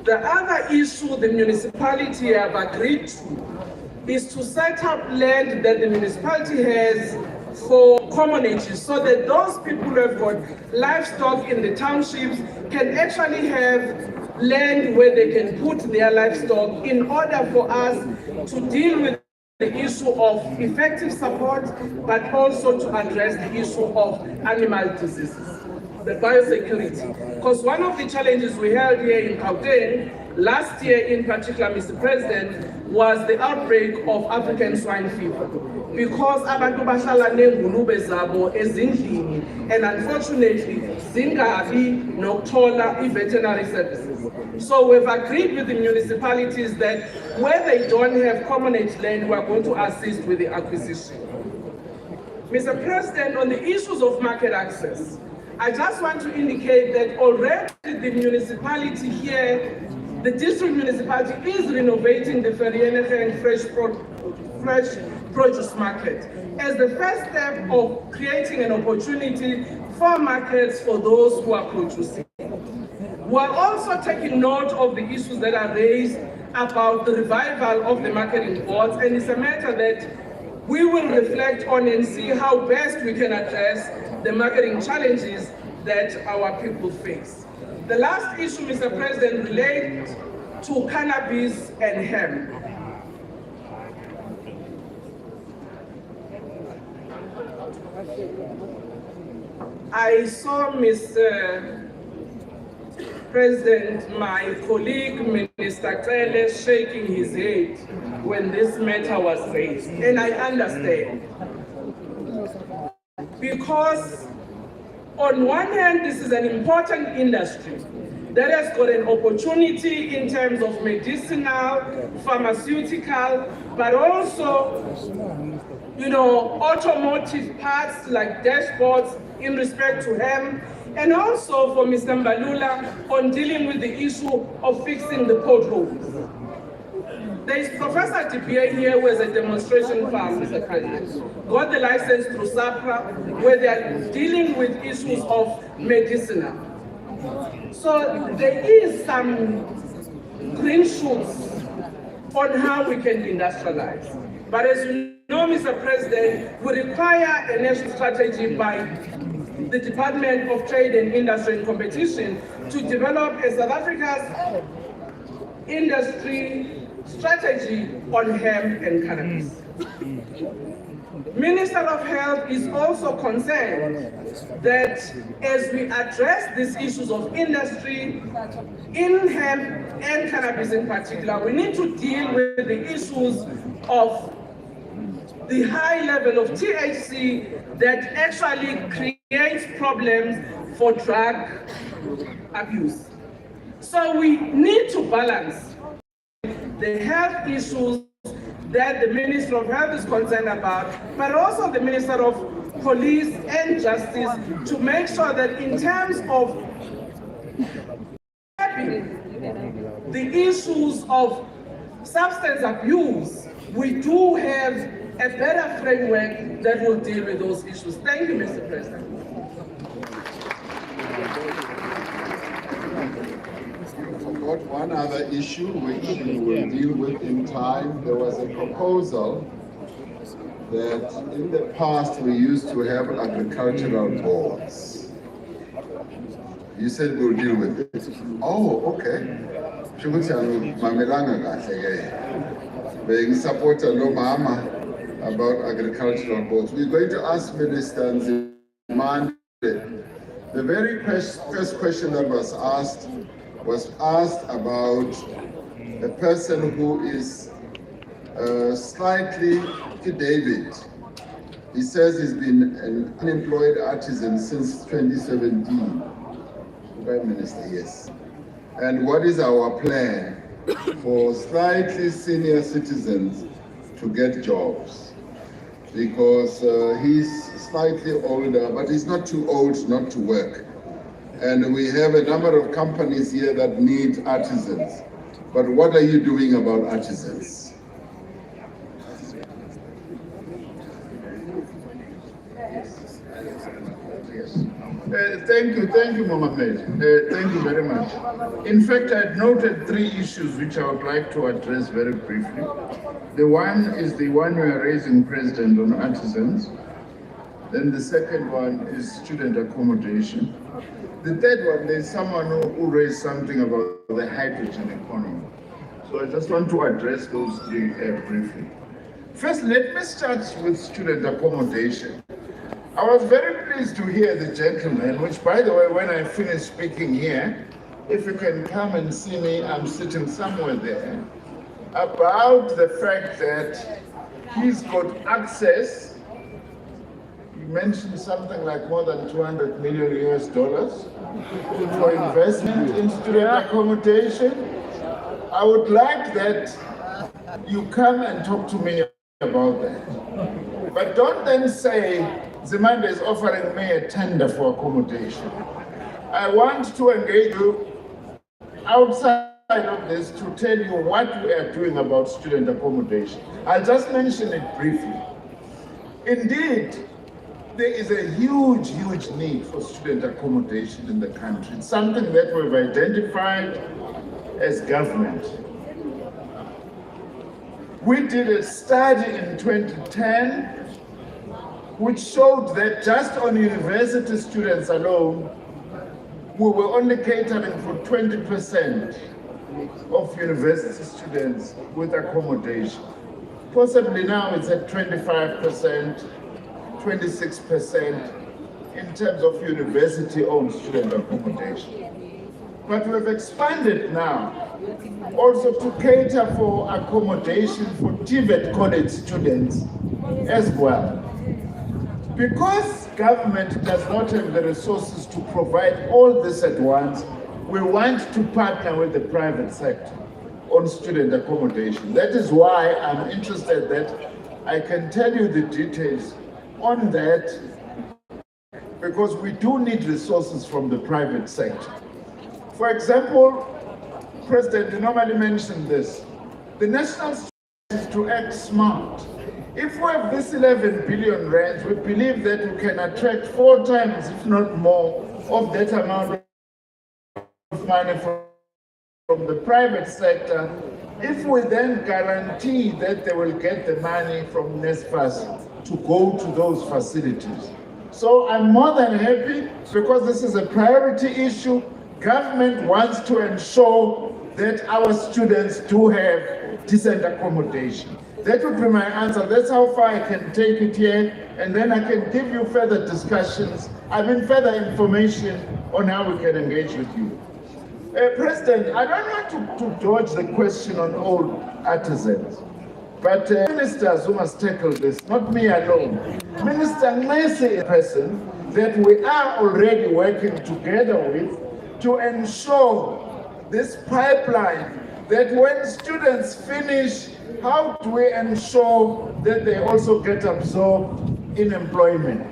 The other issue the municipality have agreed to is to set up land that the municipality has for commonages, so that those people who have got livestock in the townships can actually have land where they can put their livestock, in order for us to deal with the issue of effective support, but also to address the issue of animal diseases, the biosecurity. Because one of the challenges we held here in Gauteng last year in particular, Mr. President, was the outbreak of African swine fever. Because abantu bahlala nengulube zabo ezindlini, and unfortunately zingabi nokuthola veterinary services. So we've agreed with the municipalities that where they don't have commonage land, we are going to assist with the acquisition. Mr. President, on the issues of market access, I just want to indicate that already the municipality here, the district municipality, is renovating the Ferrienegeng fresh produce market as the first step of creating an opportunity for markets for those who are producing. We're also taking note of the issues that are raised about the revival of the marketing boards, and it's a matter that we will reflect on and see how best we can address the marketing challenges that our people face. The last issue, Mr. President, relates to cannabis and hemp. I saw, Mr. President, my colleague, Minister Krele, shaking his head when this matter was raised, and I understand. Because on one hand, this is an important industry that has got an opportunity in terms of medicinal, pharmaceutical, but also, automotive parts like dashboards in respect to hemp, and also for Mr. Mbalula on dealing with the issue of fixing the potholes. There is Professor Dipia here who has a demonstration farm, Mr. President, got the license through SAPRA, where they are dealing with issues of medicinal. So there is some green shoots on how we can industrialize. But as you know, Mr. President, we require a national strategy by the Department of Trade and Industry and Competition to develop a South Africa's industry strategy on hemp and cannabis. Minister of Health is also concerned that as we address these issues of industry in hemp and cannabis in particular, we need to deal with the issues of the high level of THC that actually creates problems for drug abuse. So we need to balance the health issues that the Minister of Health is concerned about, but also the Minister of Police and Justice, to make sure that in terms of the issues of substance abuse, we do have a better framework that will deal with those issues. Thank you, Mr. President. Got one other issue which we will deal with in time. There was a proposal that in the past we used to have agricultural boards. You said we'll deal with it. Oh, okay. Being supporter no mama about agricultural boards. We're going to ask Minister Nzimande. The very first question that was asked about a person who is slightly David. He says he's been an unemployed artisan since 2017. Prime Minister, yes. And what is our plan for slightly senior citizens to get jobs? Because he's slightly older, but he's not too old not to work. And we have a number of companies here that need artisans. But what are you doing about artisans? Yes. Thank you, Mohammed. Thank you very much. In fact, I noted 3 issues which I would like to address very briefly. The one is the one we are raising, President, on artisans. Then the second one is student accommodation. The third one, there's someone who raised something about the hydrogen economy. So I just want to address those 3 briefly. First, let me start with student accommodation. I was very pleased to hear the gentleman, which, by the way, when I finish speaking here, if you can come and see me, I'm sitting somewhere there, about the fact that he's got access. You mentioned something like more than 200 million US dollars for investment in student accommodation. I would like that you come and talk to me about that. But don't then say, Zimande is offering me a tender for accommodation. I want to engage you outside of this to tell you what we are doing about student accommodation. I'll just mention it briefly. Indeed, there is a huge need for student accommodation in the country. It's something that we've identified as government. We did a study in 2010 which showed that just on university students alone, we were only catering for 20% of university students with accommodation. Possibly now it's at 25%, 26% in terms of university-owned student accommodation. But we've expanded now also to cater for accommodation for TVET college students as well. Because government does not have the resources to provide all this at once, we want to partner with the private sector on student accommodation. That is why I'm interested that I can tell you the details on that, because we do need resources from the private sector. For example, President, you normally mention this. The national strategy is to act smart. If we have this 11 billion rands, we believe that we can attract 4 times, if not more, of that amount of money from the private sector, if we then guarantee that they will get the money from NSFAS to go to those facilities. So I'm more than happy, because this is a priority issue. Government wants to ensure that our students do have decent accommodation. That would be my answer. That's how far I can take it here, and then I can give you further discussions, further information on how we can engage with you. President, I don't want to dodge the question on old artisans, but ministers who must tackle this, not me alone. Minister Ngesi is a person that we are already working together with to ensure this pipeline, that when students finish, how do we ensure that they also get absorbed in employment?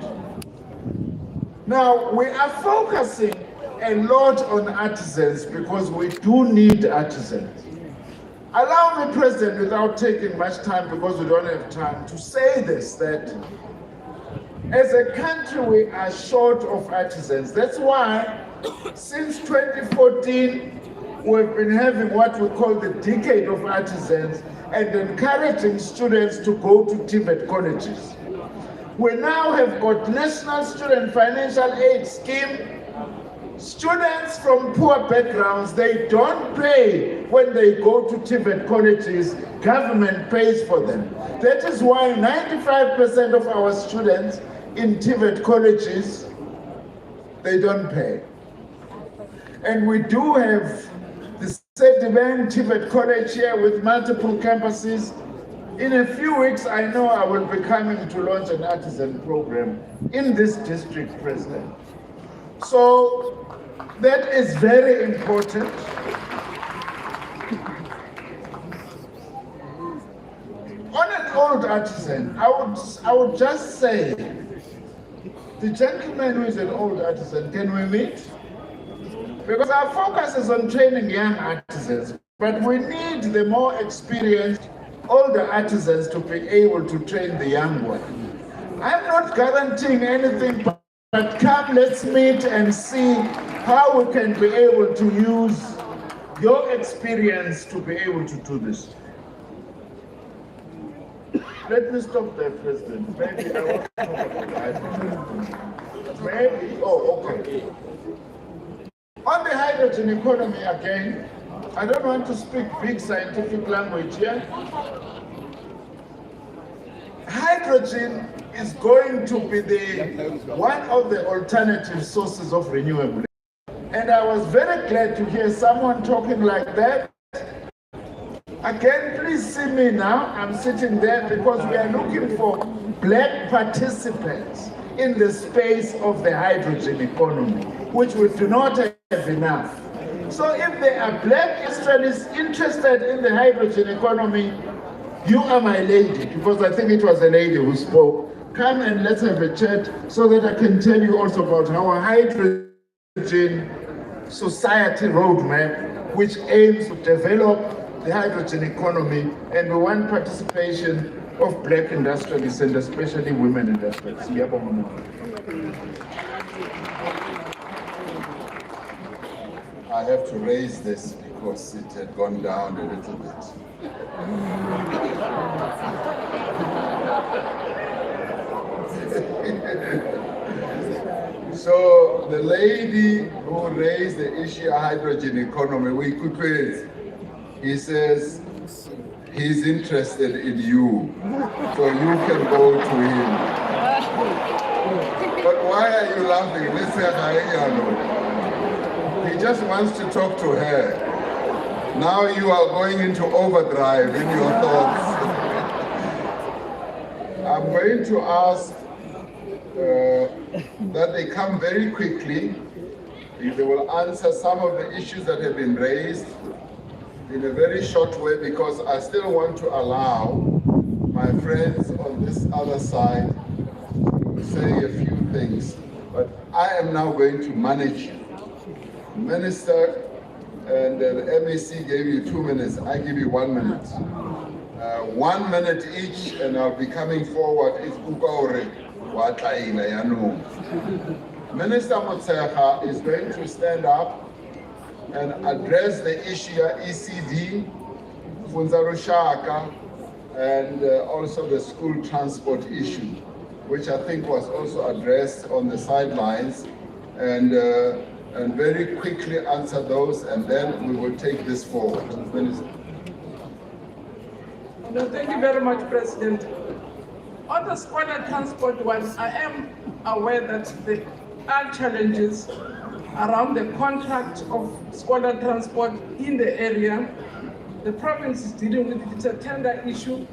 Now, we are focusing a lot on artisans because we do need artisans. Allow me, President, without taking much time, because we don't have time, to say this, that as a country we are short of artisans. That's why since 2014 we've been having what we call the decade of artisans and encouraging students to go to TVET colleges. We now have got National Student Financial Aid Scheme. Students from poor backgrounds, they don't pay when they go to TVET colleges. Government pays for them. That is why 95% of our students in TVET colleges, they don't pay. And we do have the Sedibeng TVET College here with multiple campuses. In a few weeks, I know I will be coming to launch an artisan program in this district, President. So that is very important. On an old artisan, I would just say, the gentleman who is an old artisan, can we meet? Because our focus is on training young artisans, but we need the more experienced older artisans to be able to train the young ones. I'm not guaranteeing anything But come, let's meet and see how we can be able to use your experience to be able to do this. Let me stop there, President. Maybe I want to talk about that. Maybe, oh, okay. On the hydrogen economy again, I don't want to speak big scientific language here. Hydrogen is going to be one of the alternative sources of renewable. And I was very glad to hear someone talking like that. Again, please see me now. I'm sitting there because we are looking for black participants in the space of the hydrogen economy, which we do not have enough. So if there are black Australians interested in the hydrogen economy, you are my lady, because I think it was a lady who spoke. Come and let's have a chat so that I can tell you also about our hydrogen society roadmap, which aims to develop the hydrogen economy, and we want participation of black industrialists and especially women industrialists. I have to raise this because it had gone down a little bit. So the lady who raised the issue of hydrogen economy, we could raise. He says he's interested in you, so you can go to him. But why are you laughing? Let's say he just wants to talk to her. Now you are going into overdrive in your thoughts. I'm going to ask that they come very quickly. They will answer some of the issues that have been raised in a very short way, because I still want to allow my friends on this other side to say a few things. But I am now going to manage you. Minister and the MEC gave you 2 minutes. I give you 1 minute. 1 minute each, and I'll be coming forward. Minister Motshekga is going to stand up and address the issue of ECD, Funza Lushaka, and also the school transport issue, which I think was also addressed on the sidelines, and very quickly answer those, and then we will take this forward. Minister. No, thank you very much, President. On the scholar transport one, I am aware that there are challenges around the contract of scholar transport in the area. The province is dealing with it. It's a tender issue.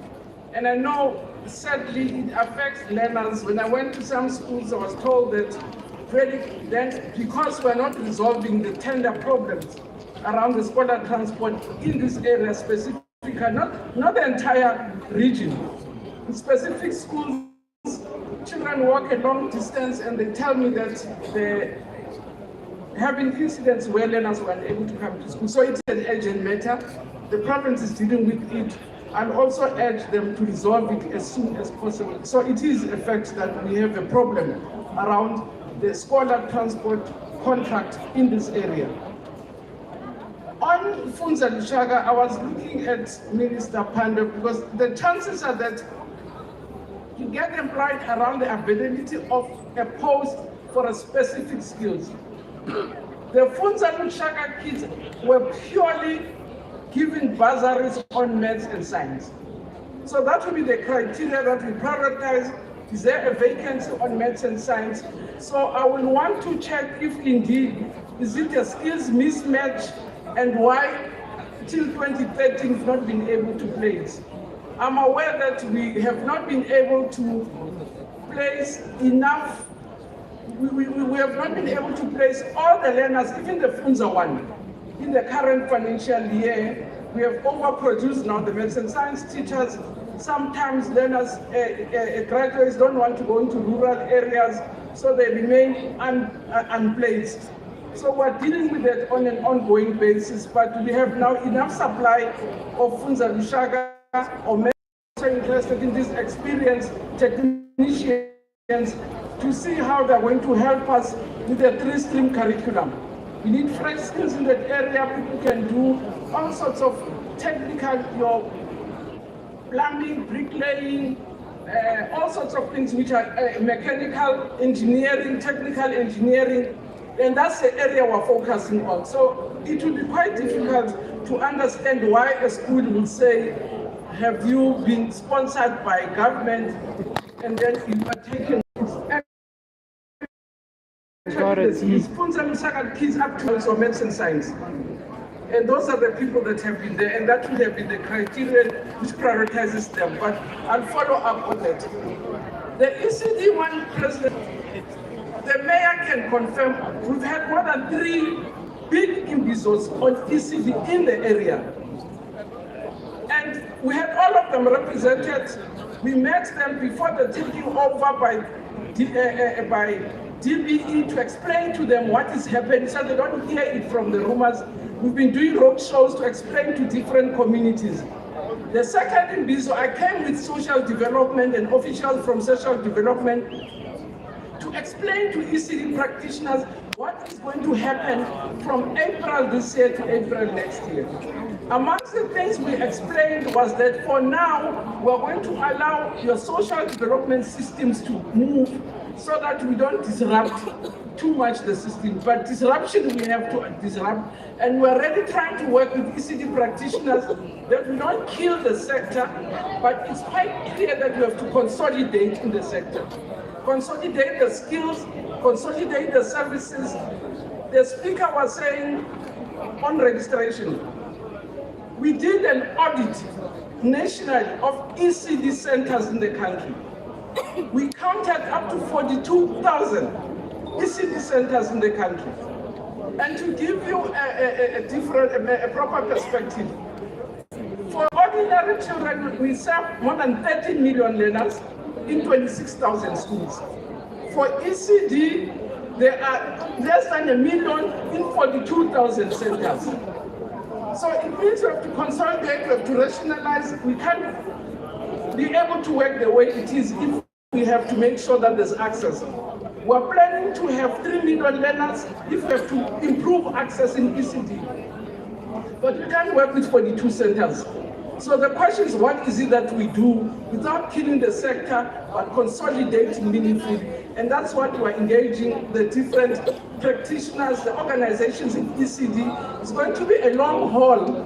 And I know, sadly, it affects learners. When I went to some schools, I was told that because we're not resolving the tender problems around the scholar transport in this area specifically, not the entire region. In specific schools, children walk a long distance and they tell me that they're having incidents where learners were unable to come to school. So it's an urgent matter. The province is dealing with it, and also urge them to resolve it as soon as possible. So it is a fact that we have a problem around the scholar transport contract in this area. On Funza Lushaka, I was looking at Minister Pandey, because the chances are that you get employed around the availability of a post for a specific skills. The Funza Lushaka kids were purely given bursaries on maths and science. So that will be the criteria that we prioritize. Is there a vacancy on maths and science? So I will want to check if indeed, is it a skills mismatch, and why till 2013 we've not been able to place. I'm aware that we have not been able to place enough, we have not been able to place all the learners, even the Funza one. In the current financial year, we have overproduced now the maths and science teachers. Sometimes learners, graduates don't want to go into rural areas, so they remain unplaced. So we're dealing with that on an ongoing basis, but we have now enough supply of Funza Lushaka or also interested in this experienced technicians to see how they're going to help us with the 3-stream curriculum. We need fresh skills in that area. People can do all sorts of technical, your plumbing, bricklaying, all sorts of things which are mechanical engineering, technical engineering, and that's the area we're focusing on. So it will be quite difficult to understand why a school will say, have you been sponsored by government, and then you are taking we sponsor kids up to medicine science. And those are the people that have been there, and that would have been the criterion which prioritizes them. But I'll follow up on that. The ECD one president, the mayor can confirm, we've had more than 3 big Imbizos on ECD in the area. And we had all of them represented. We met them before the taking over by DBE to explain to them what is happening so they don't hear it from the rumors. We've been doing road shows to explain to different communities. The second Imbizo, I came with social development and officials from social development to explain to ECD practitioners what is going to happen from April this year to April next year. Amongst the things we explained was that for now, we're going to allow your social development systems to move so that we don't disrupt too much the system. But disruption we have to disrupt, and we're already trying to work with ECD practitioners that we don't kill the sector, but it's quite clear that we have to consolidate in the sector. Consolidate the skills, consolidate the services. The speaker was saying on registration, we did an audit nationally of ECD centers in the country. We counted up to 42,000 ECD centers in the country. And to give you a proper perspective, for ordinary children, we serve more than 13 million learners in 26,000 schools. For ECD, there are less than 1 million in 42,000 centers. So it means we have to consolidate, we have to rationalize. We can't be able to work the way it is if we have to make sure that there's access. We're planning to have 3 million learners if we have to improve access in ECD. But we can't work with 42 centers. So the question is, what is it that we do without killing the sector, but consolidating meaningfully? And that's what we're engaging the different practitioners, the organizations in ECD. It's going to be a long haul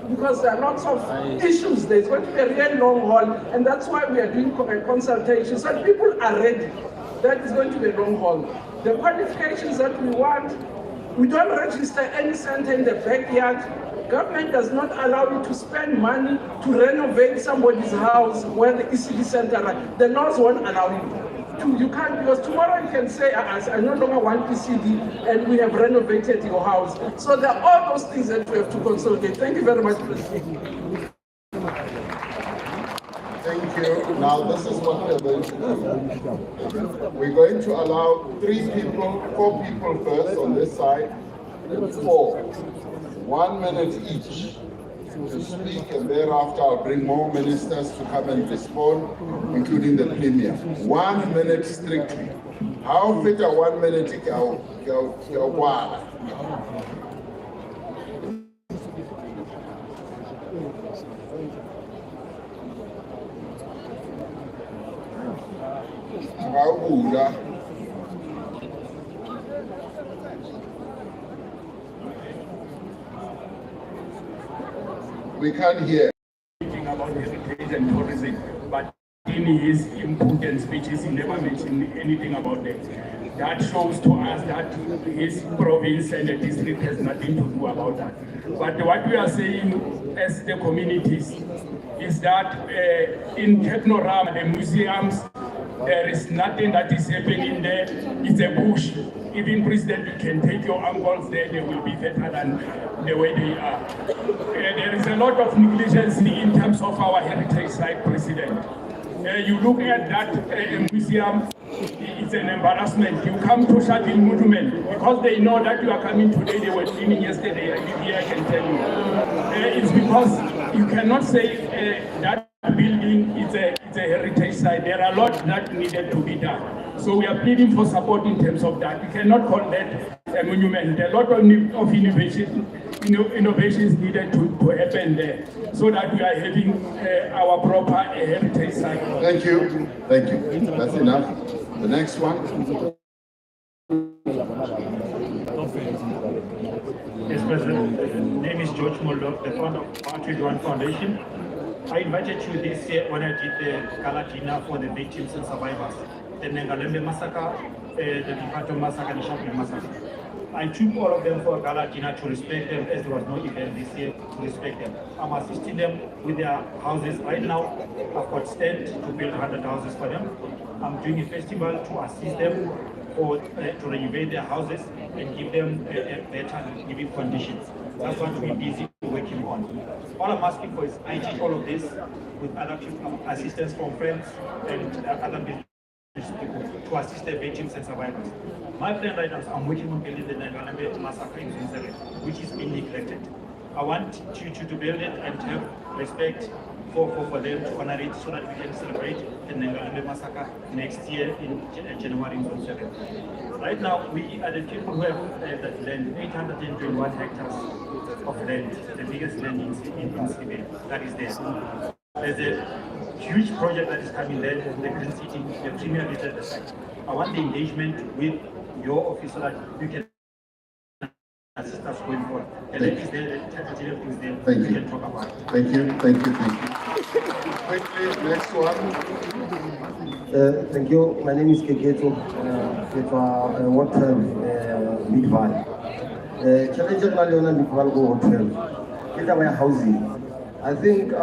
because there are lots of issues there. It's going to be a real long haul, and that's why we are doing consultations. So people are ready. That is going to be a long haul. The qualifications that we want, we don't register any center in the backyard. Government does not allow you to spend money to renovate somebody's house where the ECD center is. The laws won't allow you to. You can't, because tomorrow you can say, I no longer want ECD and we have renovated your house. So there are all those things that we have to consolidate. Thank you very much, President. Thank you. Now this is what we're going to do. We're going to allow 4 people first on this side, and 4. 1 minute each to speak, and thereafter I'll bring more ministers to come and respond, including the Premier. 1 minute strictly. How fit a 1 minute go? We can't hear. About heritage and tourism, but in his important speeches, he never mentioned anything about that. That shows to us that his province and the district has nothing to do about that. But what we are saying as the communities is that in Technorama, the museums, there is nothing that is happening there. It's a bush. Even President, you can take your uncles there, they will be better than the way they are. There is a lot of negligence in terms of our heritage site, President. You look at that museum, it's an embarrassment. You come to Shakil Monument, because they know that you are coming today, they were cleaning yesterday, I can tell you. It's because you cannot say that building is a heritage site. There are a lot that needed to be done. So we are pleading for support in terms of that. We cannot call that a monument. A lot of innovations needed to happen there so that we are having our proper heritage site. Thank you. Thank you. That's enough. The next one. Yes, President. My name is George Moldock, the founder of Partridge One Foundation. I invited you this year when I did the gala dinner for the victims and survivors. The Nengalembe massacre, the Pipato massacre, and the Shapiro massacre. I took all of them for a gala dinner to respect them, as there was no event this year to respect them. I'm assisting them with their houses right now. I've got stand to build 100 houses for them. I'm doing a festival to assist them to renovate their houses and give them better living conditions. That's what we're busy working on. All I'm asking for is I teach all of this with other people, assistance from friends and other business people to assist the victims and survivors. My plan right now is I'm working on building the Nengalembe massacre in Zone 7, which is being neglected. I want you to build it and have respect for them to honor it so that we can celebrate the Nengalembe massacre next year in January in Zone 7. Right now, we are the people who have that land, 821 hectares of land, the biggest land in Sibé, that is there. There's a huge project that is coming there, the Green City, the Premier visited the site. I want the engagement with your office so that you can assist us going forward. The land is there, the technical is there, we can talk about it. Thank you. Quickly, next one. Thank you. My name is Keketo, Hotel Midval. Challenge Leona Midval go hotel. Get away housing. I think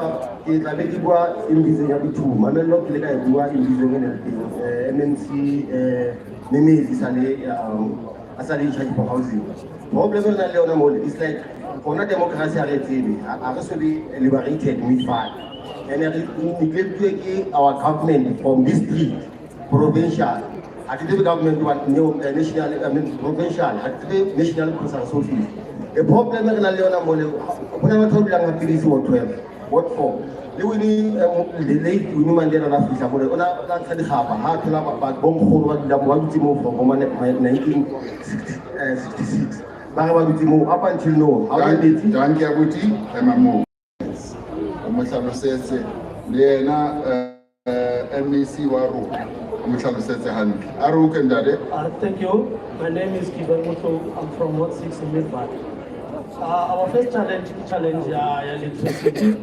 it's like Imbizo Yabitu. My men look like Imbizo MNC Mimi Asali charge for housing. Problem is Leona Mall is like for not democracy I also be liberated Midval. And neglect our government from district, provincial, at the government national, provincial, at the national consul's office. The problem is that whenever told you what for? The late Mandela Africa, but on that had hard to have a bomb forward that one to move from 1966. But up until now, how did it? Umhlalo sethe lena MEC waru umhlalo sethe hantle aruke ndade. Thank you. My name is Kiban Muto. I'm from Ward 6 in Midvat. Our first challenge electricity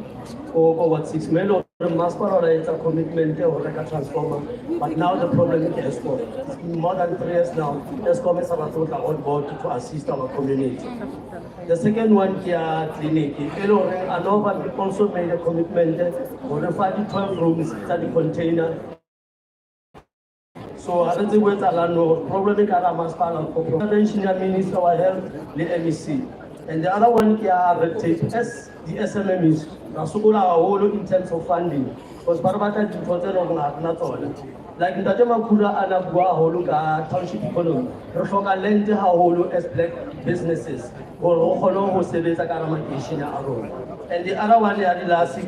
over Ward 6. Melo Maspara is a commitment or like a transformer. But now the problem is ESCOM. It's been more than 3 years now. ESCOM is on board to assist our community. The second one here, clinic. Anova also made a commitment for the 12 rooms that the container. So I don't think we're no problem in Karamaspan for prevention minister of health, the MEC. And the other one here, the SMMs. Now, in terms of funding, because Barbata did not all. Like in the Jamakura and Abua Holuga township economy, Rofoka lend her holo as black businesses or Holo Seveta Karamakishina Aro. And the other one, the last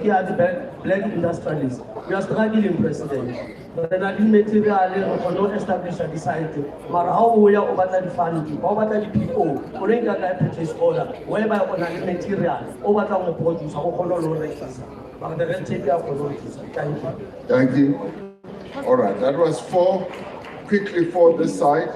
black industrialists. We are struggling, President. But the material for not establish a society. But how we are over the funding, over the people, putting a purchase order, whereby on the material, over the produce, or Holo registers. But the rent take up for notice. Thank you. Thank you. All right, that was 4. Quickly for this side.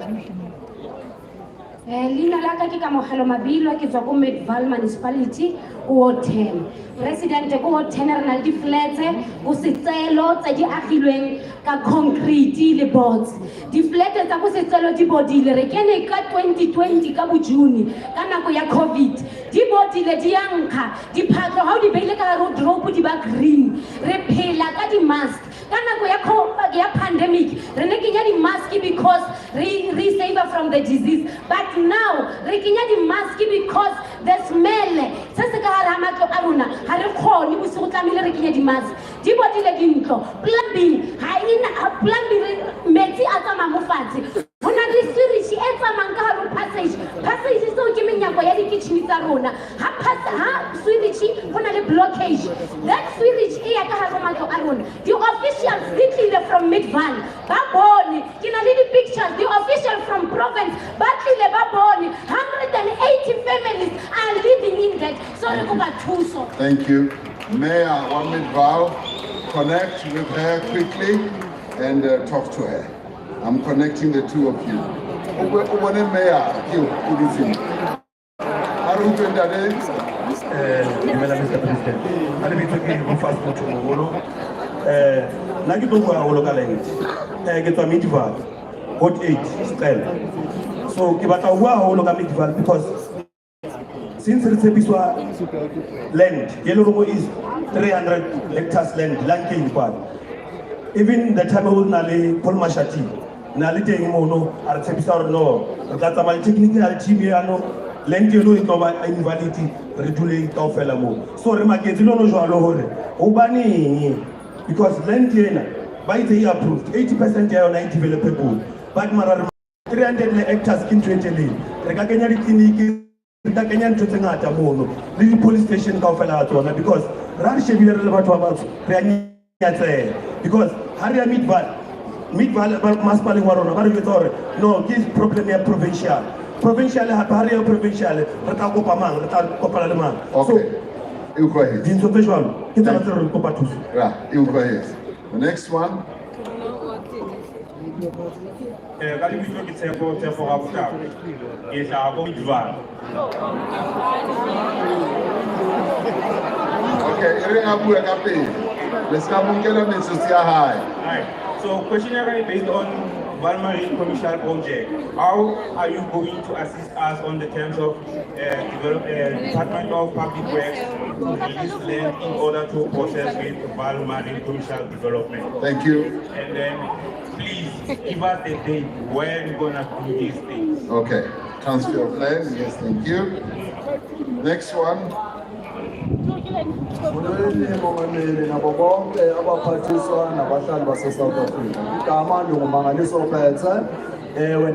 Lina laka ke kamogelo mabilo ke tswa ko Midval municipality Ward 10. President ko Ward 10 re na le di-flats go setselo tse di agilweng ka concrete le boards. Di-flats tsa go setselo di bodile re kene ka 2020 ka June ka nako ya COVID. Di bodile di yankga diphatlo ha o di beile ka road drop di ba green. Re phela ka di-mask ka nako ya pandemic re ne kenya di-mask because re save from the disease. But now re kenya di-mask because the smell se se ka hara matlo a rona ha re kgone bosigo tlamehile re kenya di-mask di bodile dintlo plumbing ha ina plumbing metsi a tsamaya mo fatshe go na le sewage e tsamayang ka hare passage seo ke menyako ya di-kitchen tsa rona ha sewage go na le blockage that sewage e ya ka hare matlo a from Midval. Baboni, kinalini pictures, the official from province, Batlile Baboni, 180 families are living in that. Sorry, Kubatuso. Thank you. Mayor Midval, connect with her quickly and talk to her. I'm connecting the two of you. Mayor, Mr. President, I'm going to fast food tomorrow. Like you go our local language. Get a midval, code 8, spell. So, give us a local midval because since the Sepiswa land, Yellow is 300 hectares land even the time of Nali, Paul Mashati, Nalite Mono, Artepisa no, that's a technical Timiano, land you know invalidity, reducing Taufelamo. So Remaketino Joalore, Ubani, because land by the year approved, 80% are not developable, but Mara 300 hectares in 20 Regagani. The Kenyan Tutangata Mono, the police station Kaufela because Rashi we are about because Harry Midval must pali warona, no, this problem here provincial. Provincial Harry provincial, Ratako Pamang, Ratako Palama. Okay. You go ahead. In visual, it's another Copatus. Right, you go ahead. The next one. Let's come so question based on Valmarine commercial project. How are you going to assist us on the terms of Department of Public Works to release land in order to process with Valmarine commercial development? Thank you. And then please give us the date when we're gonna do these things. Okay. Transfer of land. Yes, thank you. Next one. When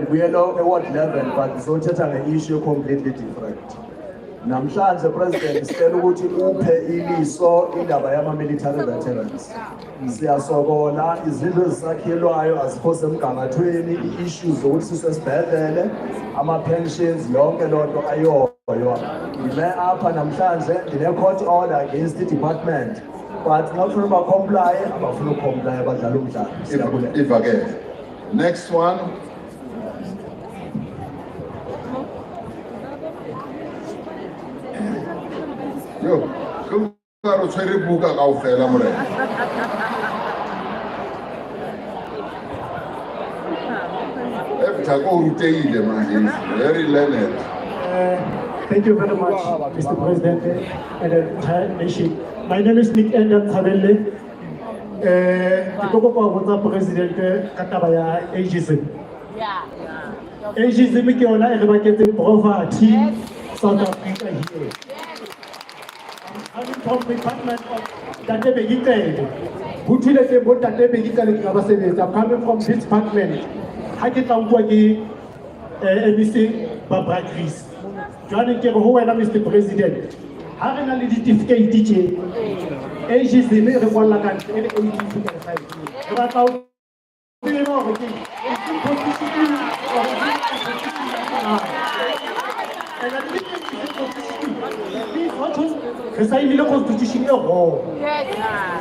we are at what level, but it's not an issue completely different. Namhlanje President sicela ukuthi uphe iliso indaba yama-military veterans. Siyasokola izindlu ezisakhelwayo azikho semgangathweni, i-issues zokuthi sisesibhedlele, ama-pensions, yonke loo nto ayoyo. Ngime apha namhlanje ndine-court order against the department, but ngafuna bacomply, abafuna ucomply badlala umdlalo. Siyabulela. If again. Next one. Yo, come on, try to book out there, Lamre. Very learned. Thank you very much, Mr. President and the entire nation. My name is Nick Enden Tabele. The President Katabaya ageism. Ageism is the poverty South Africa here. I'm from the department of Tatebegite. Who tell us about Tatebegite? I'm coming from this department. I get out with MC Barbara Chris. Joining who and Mr. President. Having a little difficult teaching. Ages the mayor of one like an 18 But I'll be more of it. And I think because I need a constitution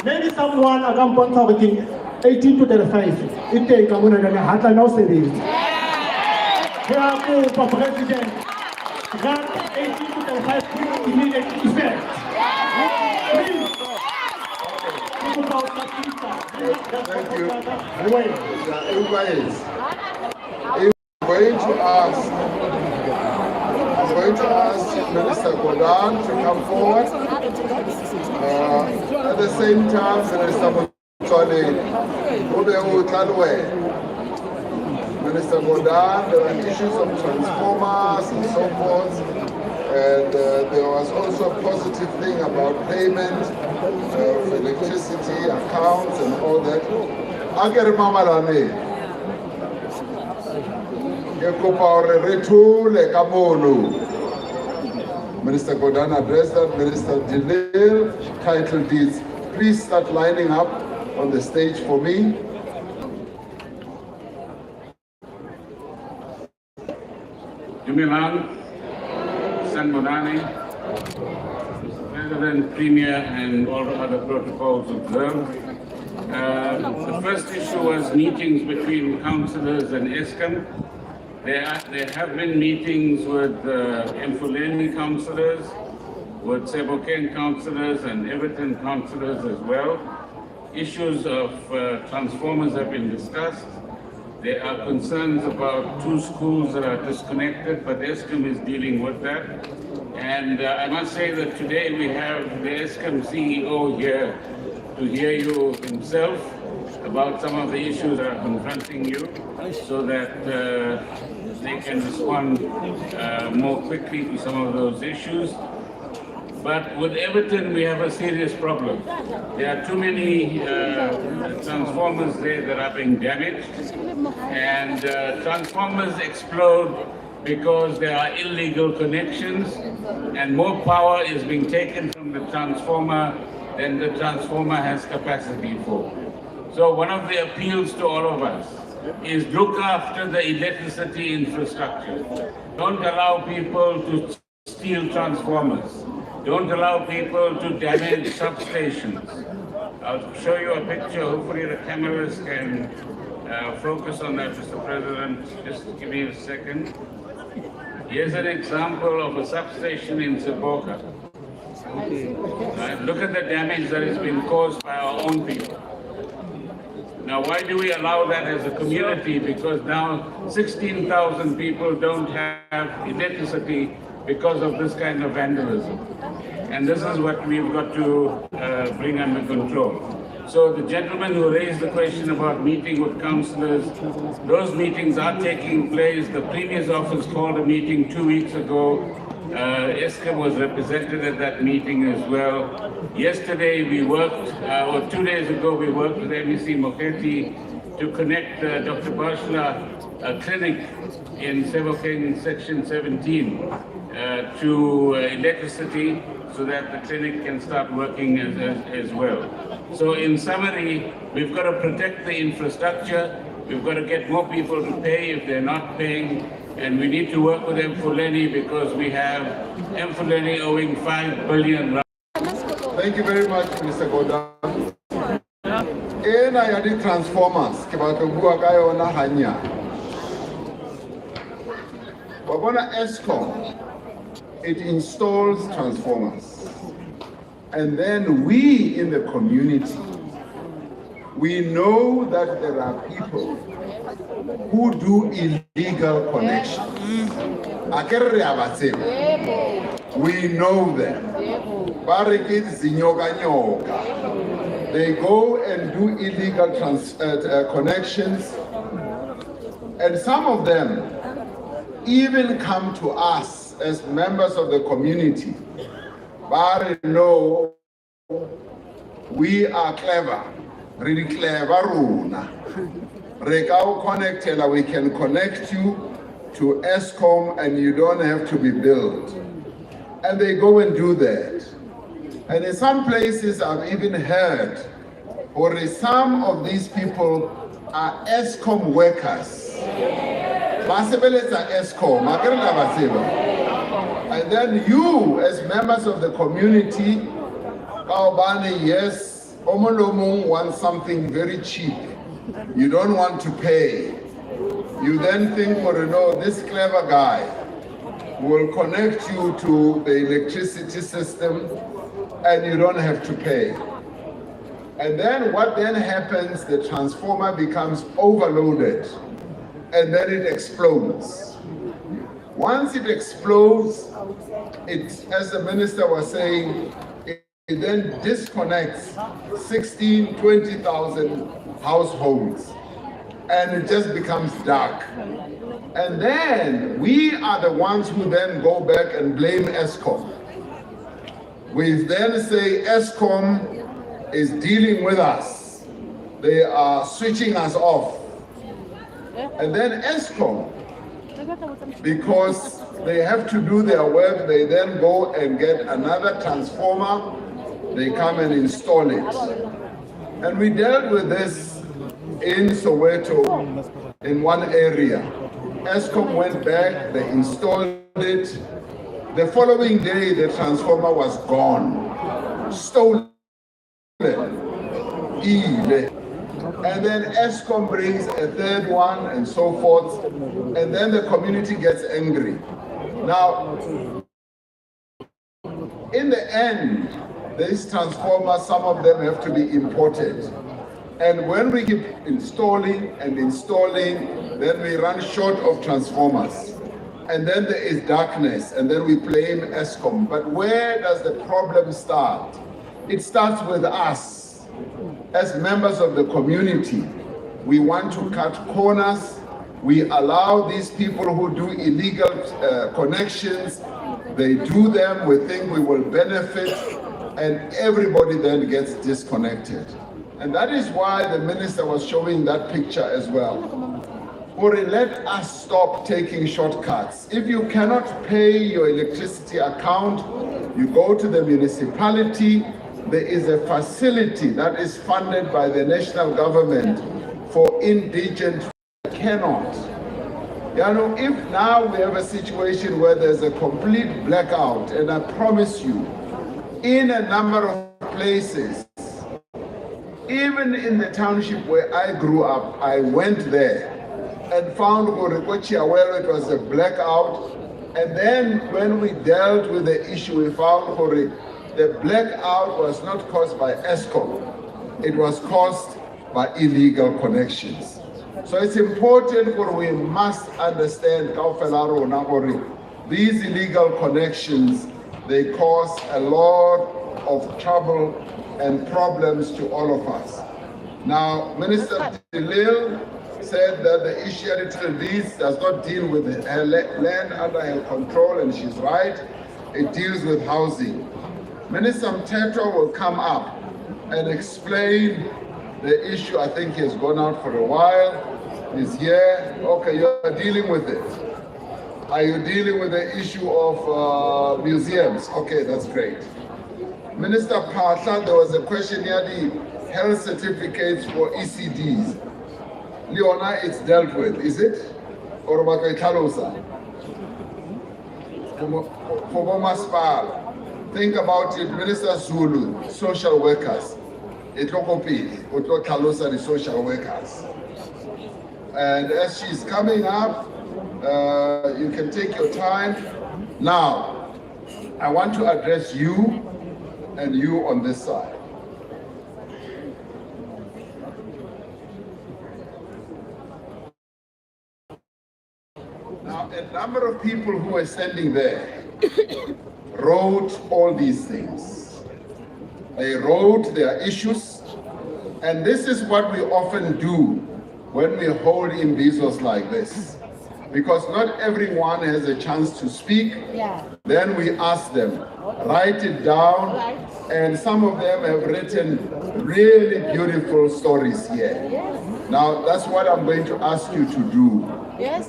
maybe someone I can point out 18 to 35. It take a money and a hat and also it. Here are for President. Grant 18 to 35 immediate effect. Thank you. I'm going to ask Minister Godan to come forward. At the same time, Minister Minister Godan, there are issues of transformers and so forth. And there was also a positive thing about payment of electricity, accounts and all that. I get a mama lane. Minister Godan addressed that. Minister Delir, title deeds. Please start lining up on the stage for me. Dumilang, Sanbonani, President, Premier, and all the other protocols observed. The first issue was meetings between councillors and ESCOM. There have been meetings with Mfuleni councillors, with Sebokeng councillors and Everton councillors as well. Issues of transformers have been discussed. There are concerns about 2 schools that are disconnected, but ESCOM is dealing with that. And I must say that today we have the ESCOM CEO here to hear you himself about some of the issues that are confronting you, so that they can respond more quickly to some of those issues. But with Everton, we have a serious problem. There are too many transformers there that are being damaged, and transformers explode because there are illegal connections, and more power is being taken from the transformer than the transformer has capacity for. So one of the appeals to all of us is look after the electricity infrastructure. Don't allow people to steal transformers. Don't allow people to damage substations. I'll show you a picture. Hopefully the cameras can focus on that, Mr. President. Just give me a second. Here's an example of a substation in Seboka. Right? Look at the damage that has been caused by our own people. Now, why do we allow that as a community? Because now 16,000 people don't have electricity because of this kind of vandalism. And this is what we've got to bring under control. So the gentleman who raised the question about meeting with councillors, those meetings are taking place. The Premier's office called a meeting 2 weeks ago. ESCOM was represented at that meeting as well. Yesterday we worked, or 2 days ago we worked with MEC Moketi to connect Dr. Bashla clinic in Sebokeng Section 17 to electricity, so that the clinic can start working as well. So in summary, we've got to protect the infrastructure, we've got to get more people to pay if they're not paying, and we need to work with Mfuleni because we have Mfuleni owing 5 billion. Thank you very much, Mr. Goda. Ena ya di transformers, kibakabua kayo na hanya. Wabona ESCOM, it installs transformers. And then we in the community, we know that there are people who do illegal connections. We know them. They go and do illegal connections, and some of them even come to us as members of the community. But no, we are clever, really clever. We can connect you to ESCOM and you don't have to be billed. And they go and do that. And in some places I've even heard, or some of these people are ESCOM workers. And then you, as members of the community, yes, Omolomung wants something very cheap. You don't want to pay. You then think, this clever guy will connect you to the electricity system and you don't have to pay. And then what then happens, the transformer becomes overloaded and then it explodes. Once it explodes, as the minister was saying, it then disconnects 16, 20,000 households, and it just becomes dark. And then we are the ones who then go back and blame ESCOM. We then say ESCOM is dealing with us. They are switching us off. And then ESCOM, because they have to do their work, they then go and get another transformer, they come and install it. And we dealt with this in Soweto, in one area. Eskom went back, they installed it. The following day, the transformer was gone, stolen, and then Eskom brings a third one and so forth, and then the community gets angry. Now, in the end, these transformers, some of them have to be imported. And when we keep installing and installing, then we run short of transformers. And then there is darkness, and then we blame Eskom. But where does the problem start? It starts with us. As members of the community, we want to cut corners. We allow these people who do illegal connections, they do them, we think we will benefit, and everybody then gets disconnected. And that is why the minister was showing that picture as well. Or let us stop taking shortcuts. If you cannot pay your electricity account, you go to the municipality. There is a facility that is funded by the national government for indigent cannot. You know, if now we have a situation where there's a complete blackout, and I promise you, in a number of places, even in the township where I grew up, I went there and found Gorikochia where it was a blackout. And then when we dealt with the issue, we found the blackout was not caused by Eskom. It was caused by illegal connections. So it's important for we must understand these illegal connections, they cause a lot of trouble and problems to all of us. Now, Minister Delil said that the issue deeds does not deal with her land under her control, and she's right. It deals with housing. Minister Mtetwa will come up and explain the issue. I think he has gone out for a while. He's here. Okay, you're dealing with it. Are you dealing with the issue of museums? Okay, that's great. Minister Patla, there was a question here, the health certificates for ECDs. Leona, it's dealt with, is it? Or think about it, Minister Zulu, social workers. The social workers. And as she's coming up, you can take your time. Now, I want to address you and you on this side. Now, a number of people who were standing there wrote all these things. They wrote their issues, and this is what we often do when we hold imbizos like this. Because not everyone has a chance to speak. Yeah. Then we ask them, write it down, and some of them have written really beautiful stories here. Yes. Now, that's what I'm going to ask you to do. Yes.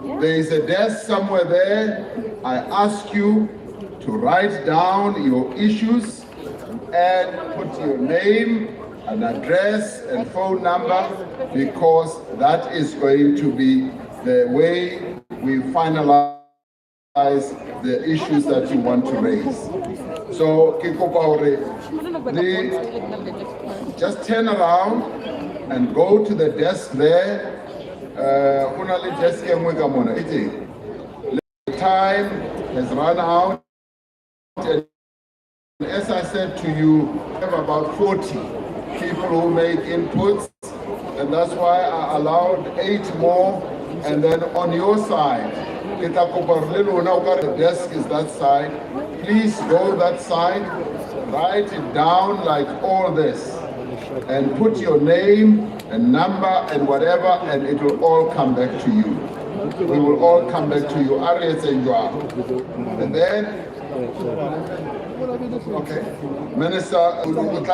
There is a desk somewhere there. I ask you to write down your issues and put your name, an address, and phone number, because that is going to be the way we finalize the issues that you want to raise. So, just turn around and go to the desk there. The time has run out. And as I said to you, we have about 40 people who make inputs, and that's why I allowed 8 more. And then on your side, the desk is that side. Please go that side, write it down like all this, and put your name and number and whatever, and it will all come back to you. We will all come back to you. And then, okay, Minister will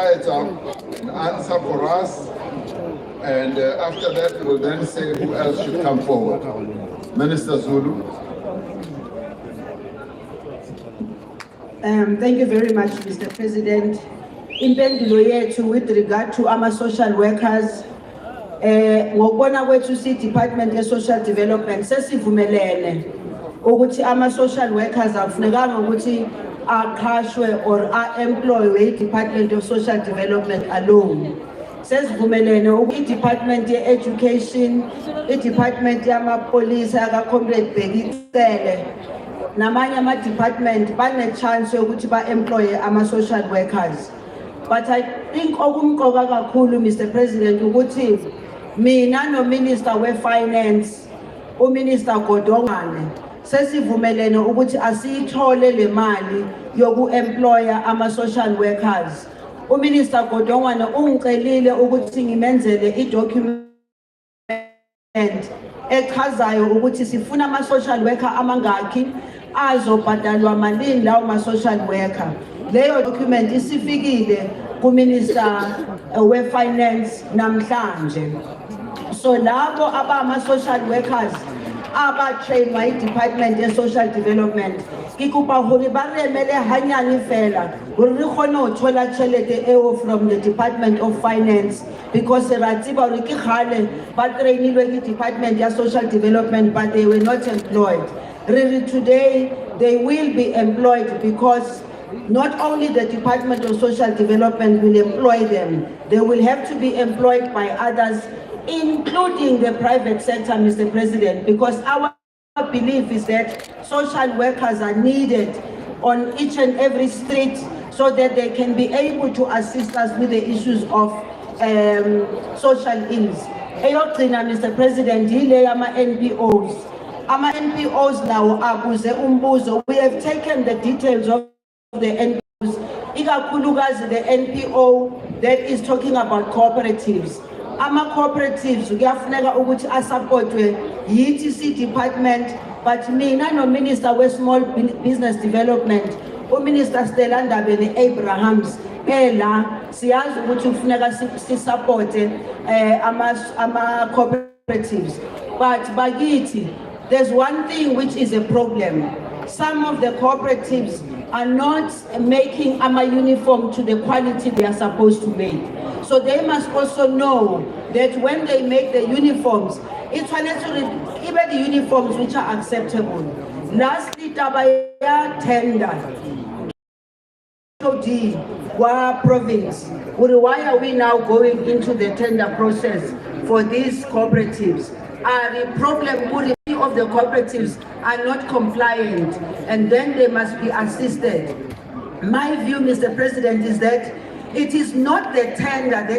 answer for us. And after that, we'll then say who else should come forward. Minister Zulu. Thank you very much, Mr. President. In Impendulo yethu with regard to our social workers, ngokubona kwethu si-Department ye-Social Development sesivumelene ukuthi ama-social workers akufunekanga ukuthi aqhashwe or a-employwe i-Department of Social Development alone. Sesivumelene i-Department ye-Education, i-Department yama-police aka-Comrade Bhekisele namanye ama-department bane-chance yokuthi ba-employe ama-social workers. But I think okumqoka kakhulu, Mr. President, ukuthi mina no Minister we-Finance, uMinister Godongane, sesivumelene ukuthi asiyithole le mali yoku-employa ama-social workers. UMinister Godongane ungicelile ukuthi ngimenzele i-document echazayo ukuthi sifuna ama-social worker amangaki azobhadalwa malini lawo ma-social worker. Leyo document isifikile kuMinister we-Finance namhlanje. So labo abama-social workers aba-trainwa i-Department ye-Social Development ikupa hore ba remele hanyane fela hore re kgone ho thola tjhelete eo from the Department of Finance, because ra tseba hore ke kgale ba trainilwe ke Department ya Social Development but they were not employed. Really today they will be employed, because not only the Department of Social Development will employ them, they will have to be employed by others, including the private sector, Mr. President, because our belief is that social workers are needed on each and every street so that they can be able to assist us with the issues of social ills. Eyogcina, Mr. President, yile ama-NPOs. Ama-NPOs now abuze umbuzo. We have taken the details of the NPOs, ikakhulukazi the NPO that is talking about cooperatives. Ama-cooperatives kuyafuneka ukuthi asupportwe yithi department, but mina no Minister we Small Business Development, uMinister Stella Ndabeni-Abrahams, la siyazi ukuthi kufuneka sisupporte ama-cooperatives. But bakithi, there's one thing which is a problem. Some of the cooperatives are not making ama uniform to the quality they are supposed to make. So they must also know that when they make the uniforms, it's even the uniforms which are acceptable. Lastly, tabaya tender. Province. Why are we now going into the tender process for these cooperatives? The problem of the cooperatives are not compliant, and then they must be assisted. My view, Mr. President, is that it is not the tender that